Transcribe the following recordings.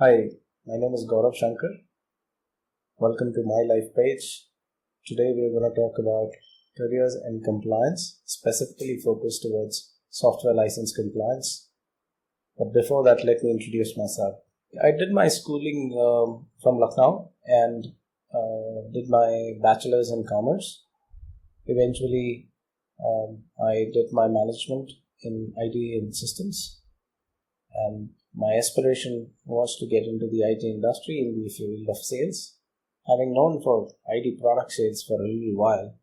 Hi, my name is Gaurav Shankar. Welcome to my LifePage. Today we are going to talk about careers and compliance, specifically focused towards software license compliance. But before that, let me introduce myself. I did my schooling from Lucknow and did my bachelor's in commerce. Eventually, I did my management in IT and systems, and my aspiration was to get into the IT industry in the field of sales. Having known for IT product sales for a little while,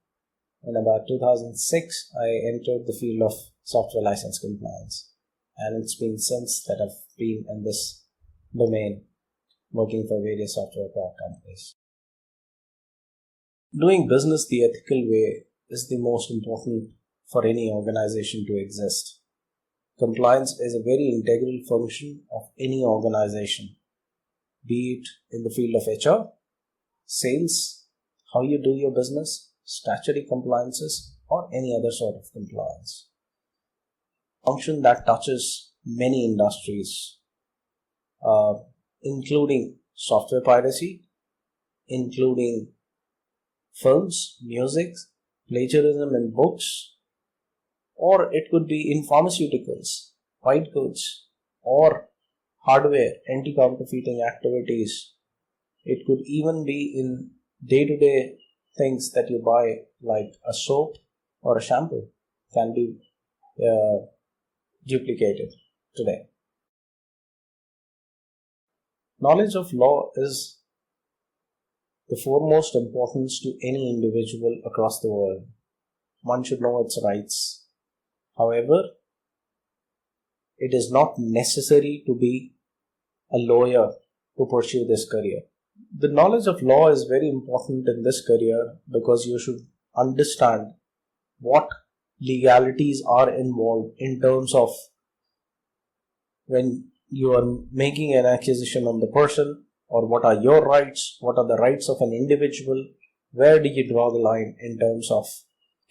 in about 2006, I entered the field of software license compliance. And it's been since that I've been in this domain, working for various software product companies. Doing business the ethical way is the most important for any organization to exist. Compliance is a very integral function of any organization, be it in the field of HR, sales, how you do your business, statutory compliances, or any other sort of compliance. Function that touches many industries, including software piracy, including films, music, plagiarism in books, or it could be in pharmaceuticals, white goods, or hardware, anti-counterfeiting activities. It could even be in day-to-day things that you buy, like a soap or a shampoo, can be duplicated today. Knowledge of law is the foremost importance to any individual across the world. One should know its rights. However, it is not necessary to be a lawyer to pursue this career. The knowledge of law is very important in this career because you should understand what legalities are involved in terms of when you are making an acquisition on the person, or what are your rights, what are the rights of an individual, where do you draw the line in terms of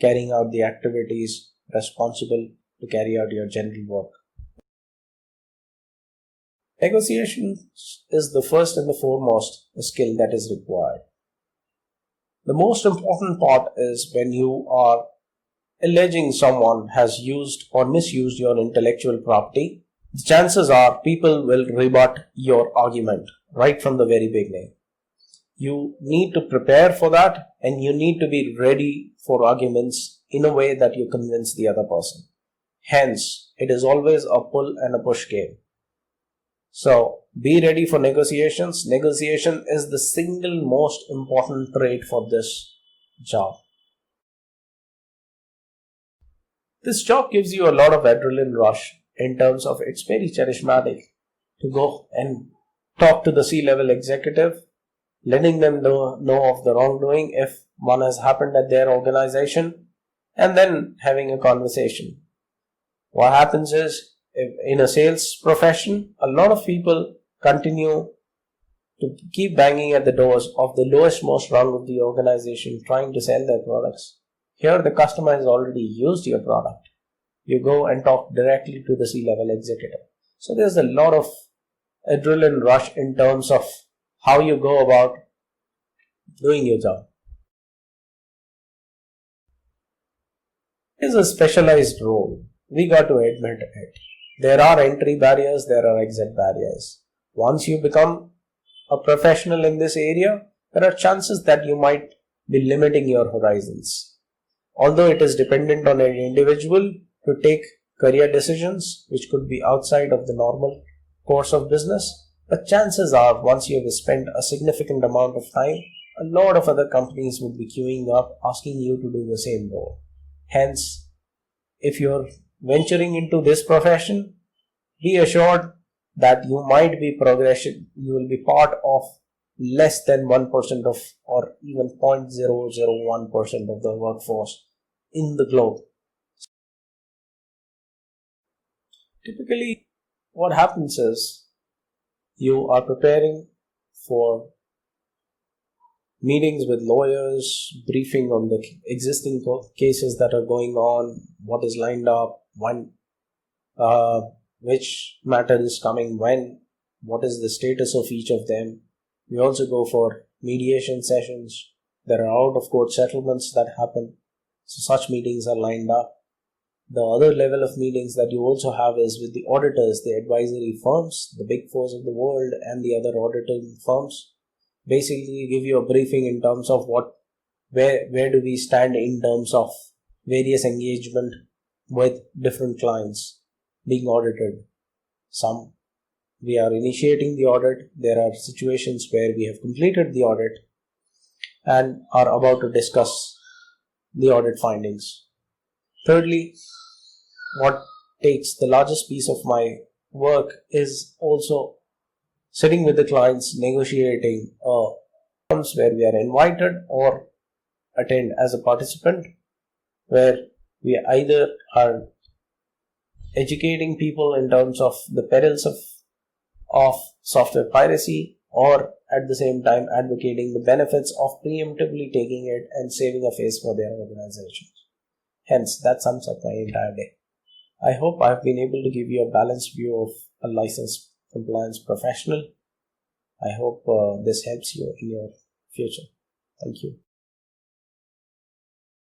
carrying out the activities responsible to carry out your general work. Negotiation is the first and the foremost skill that is required. The most important part is when you are alleging someone has used or misused your intellectual property, the chances are people will rebut your argument right from the very beginning. You need to prepare for that, and you need to be ready for arguments in a way that you convince the other person. Hence, it is always a pull and a push game. So, be ready for negotiations. Negotiation is the single most important trait for this job. This job gives you a lot of adrenaline rush in terms of it's very charismatic to go and talk to the C-level executive, letting them know of the wrongdoing if one has happened at their organization, and then having a conversation. What happens is, in a sales profession, a lot of people continue to keep banging at the doors of the lowest most rung of the organization trying to sell their products. Here the customer has already used your product. You go and talk directly to the C-level executive. So there's a lot of adrenaline rush in terms of how you go about doing your job. It is a specialized role. We got to admit it. There are entry barriers, there are exit barriers. Once you become a professional in this area, there are chances that you might be limiting your horizons. Although it is dependent on an individual to take career decisions which could be outside of the normal course of business, but chances are once you have spent a significant amount of time, a lot of other companies would be queuing up asking you to do the same role. Hence, if you're venturing into this profession, be assured that you might be you will be part of less than 1% of, or even 0.001% of the workforce in the globe. Typically, what happens is you are preparing for meetings with lawyers, briefing on the existing cases that are going on, what is lined up, when, which matter is coming when, what is the status of each of them. We also go for mediation sessions. There are out of court settlements that happen, so such meetings are lined up. The other level of meetings that you also have is with the auditors, the advisory firms, the big fours of the world, and the other auditing firms. Basically give you a briefing in terms of where do we stand in terms of various engagement with different clients being audited. Some we are initiating the audit. There are situations where we have completed the audit and are about to discuss the audit findings. Thirdly, what takes the largest piece of my work is also sitting with the clients, negotiating terms where we are invited or attend as a participant, where we either are educating people in terms of the perils of software piracy, or at the same time advocating the benefits of preemptively taking it and saving a face for their organizations. Hence, that sums up my entire day. I hope I've been able to give you a balanced view of a licensed compliance professional. I hope this helps you in your future. Thank you.